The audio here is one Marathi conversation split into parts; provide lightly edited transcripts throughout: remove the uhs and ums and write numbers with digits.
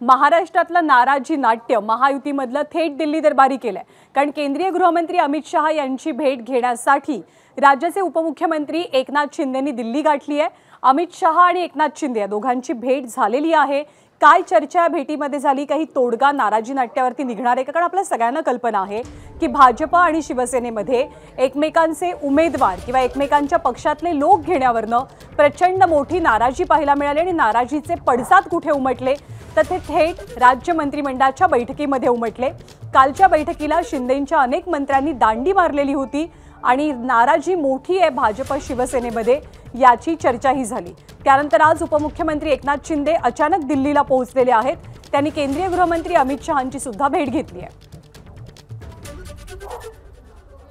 महाराष्ट्रातलं नाराजी नाट्य महायुतीमधलं थेट दिल्ली दरबारी केलंय। कारण केंद्रीय गृहमंत्री अमित शहा यांची भेट घेण्यासाठी राज्याचे उपमुख्यमंत्री एकनाथ शिंदेंनी दिल्ली गाठली आहे। अमित शहा आणि एकनाथ शिंदे या दोघांची भेट झालेली आहे। काय चर्चा भेटीमध्ये झाली, काही तोडगा नाराजी नाट्यावरती निघणार आहे का? कारण आपल्या सगळ्यांना कल्पना आहे की भाजप आणि शिवसेनेमध्ये एकमेकांचे उमेदवार किंवा एकमेकांच्या पक्षातले लोक घेण्यावरनं प्रचंड मोठी नाराजी पाहायला मिळाली आणि नाराजीचे पडसाद कुठे उमटले तर ते थेट राज्य मंत्रिमंडळाच्या बैठकीमध्ये उमटले। कालच्या बैठकीला शिंदेंच्या अनेक मंत्र्यांनी दांडी मारलेली होती आणि नाराजी मोठी आहे भाजप शिवसेनेमध्ये याची चर्चाही झाली। त्यानंतर आज उपमुख्यमंत्री एकनाथ शिंदे अचानक दिल्लीला पोहोचलेले आहेत। त्यांनी केंद्रीय गृहमंत्री अमित शहांची सुद्धा भेट घेतली आहे।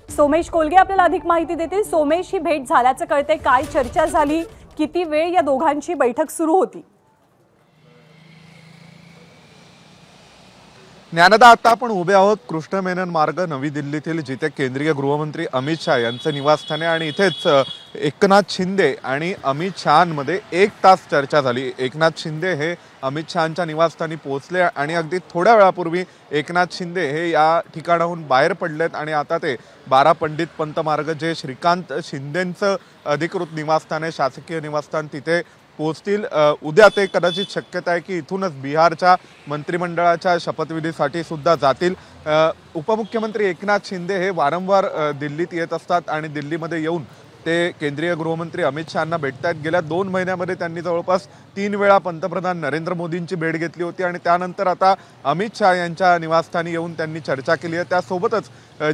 सोमेश कोलगे आपल्याला अधिक माहिती देतील। सोमेश, ही भेट झाल्याचं कळतंय, काय चर्चा झाली, किती वेळ या दोघांची बैठक सुरू होती? ज्ञानदा, आता आपण उभे आहोत कृष्ण मेनन मार्ग नवी दिल्लीतील, जिथे केंद्रीय गृहमंत्री अमित शहा यांचं निवासस्थान आहे आणि इथेच एकनाथ शिंदे आणि अमित शहांमध्ये 1 तास चर्चा झाली। एकनाथ शिंदे हे अमित शहांच्या निवासस्थानी पोहोचले आणि अगदी थोड्या वेळापूर्वी एकनाथ शिंदे हे या ठिकाणाहून बाहेर पडलेत आणि आता ते 12 पंडित पंत मार्ग, जे श्रीकांत शिंदेंचं अधिकृत निवासस्थान आहे, शासकीय निवासस्थान, तिथे पोहोचतील। उद्या ते कदाचित शक्यता आहे की इथूनच बिहारच्या मंत्रिमंडळाच्या शपथविधीसाठी सुद्धा जातील। उपमुख्यमंत्री एकनाथ शिंदे हे वारंवार दिल्लीत येत असतात आणि दिल्लीमध्ये येऊन ते केंद्रीय गृहमंत्री अमित शहांना भेटतात। गेल्या 2 महिन्यामध्ये त्यांनी जवळपास 3 वेळा पंतप्रधान नरेंद्र मोदींची भेट घेतली होती आणि त्यानंतर आता अमित शहा यांच्या निवासस्थानी येऊन त्यांनी चर्चा केली आहे। त्यासोबतच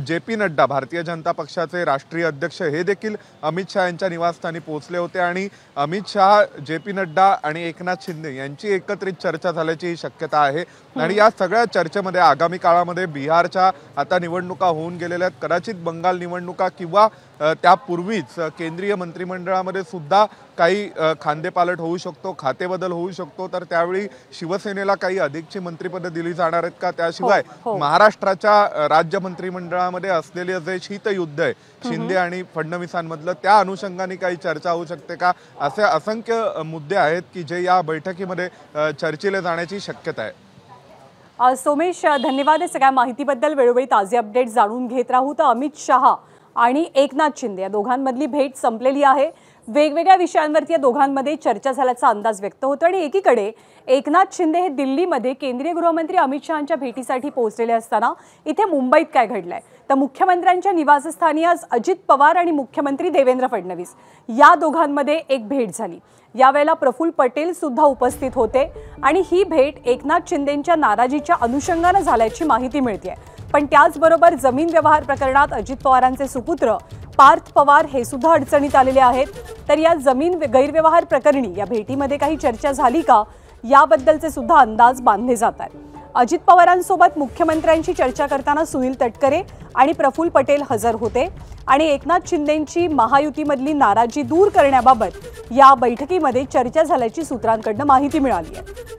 JP नड्डा, भारतीय जनता पक्षाचे राष्ट्रीय अध्यक्ष, हे देखील अमित शहा यांच्या निवासस्थानी पोहोचले होते आणि अमित शहा, JP नड्डा आणि एकनाथ शिंदे यांची एकत्रित चर्चा झाल्याची शक्यता आहे। आणि या सगळ्या चर्चेमध्ये आगामी काळामध्ये बिहारच्या आता निवडणुका होऊन गेलेल्या आहेत, कदाचित बंगाल निवडणुका किंवा त्यापूर्वीच केंद्रीय मंत्रिमंडळामध्ये सुद्धा काही खांदेपालट होऊ शकतो, खातेबदल होऊ शकतो, तर त्यावेळी शिवसेनेला काही अधिकची मंत्रिपदं दिली जाणार आहेत का? त्याशिवाय महाराष्ट्राच्या राज्य मंत्रिमंडळामध्ये असलेले जे शीतयुद्ध आहे शिंदे आणि फडणवीसांमधलं, त्या अनुषंगाने काही चर्चा होऊ शकते का? असे असंख्य मुद्दे आहेत की जे या बैठकीमध्ये चर्चिले जाण्याची शक्यता आहे। सोमेश, धन्यवाद या सगळ्या माहितीबद्दल। वेळोवेळी ताजे अपडेट जाणून घेत राहू। तर अमित शहा आणि एकनाथ शिंदे या दोघांमधली भेट संपलेली आहे। वेगवेगळ्या विषयांवरती या दोघांमध्ये चर्चा झाल्याचा अंदाज व्यक्त होतो आणि एकीकडे एकनाथ शिंदे हे दिल्लीमध्ये केंद्रीय गृहमंत्री अमित शहांच्या भेटीसाठी पोहोचलेले असताना इथे मुंबईत काय घडलंय तर मुख्यमंत्र्यांच्या निवासस्थानी आज अजित पवार आणि मुख्यमंत्री देवेंद्र फडणवीस या दोघांमध्ये एक भेट झाली। यावेळेला प्रफुल्ल पटेल सुद्धा उपस्थित होते आणि ही भेट एकनाथ शिंदेंच्या नाराजीच्या अनुषंगाने झाल्याची माहिती मिळते। पण त्याचबरोबर जमीन व्यवहार प्रकरणात अजित पवारांचे सुपुत्र पार्थ पवार हे सुद्धा अडचणीत आलेले आहेत। तर या जमीन गैरव्यवहार प्रकरणी या भेटीमध्ये काही चर्चा झाली का याबद्दलचे सुद्धा अंदाज बांधले जात आहेत। अजित पवारांसोबत मुख्यमंत्र्यांची चर्चा करताना सुनील तटकरे आणि प्रफुल्ल पटेल हजर होते आणि एकनाथ शिंदेंची महायुतीमधली नाराजी दूर करण्याबाबत या बैठकीमध्ये चर्चा झाल्याची सूत्रांकडून माहिती मिळाली आहे।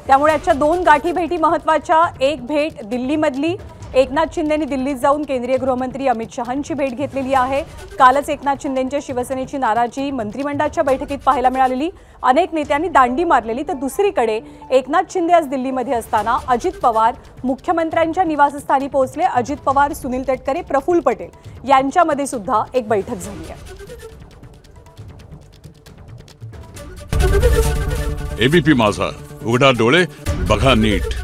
त्यामुळे आजच्या 2 गाठीभेटी महत्त्वाच्या। एक भेट दिल्लीमधली, एकनाथ शिंदेंनी दिल्लीत जाऊन केंद्रीय गृहमंत्री अमित शहांची भेट घेतलेली आहे। कालच एकनाथ शिंदेंच्या शिवसेनेची नाराजी मंत्रिमंडळाच्या बैठकीत पाहायला मिळालेली, अनेक नेत्यांनी दांडी मारलेली। तर दुसरीकडे एकनाथ शिंदे आज दिल्लीमध्ये असताना अजित पवार मुख्यमंत्र्यांच्या निवासस्थानी पोहोचले। अजित पवार, सुनील तटकरे, प्रफुल्ल पटेल यांच्यामध्ये सुद्धा एक बैठक झाली आहे। ABP माझा, उघडा डोळे बघा नीट।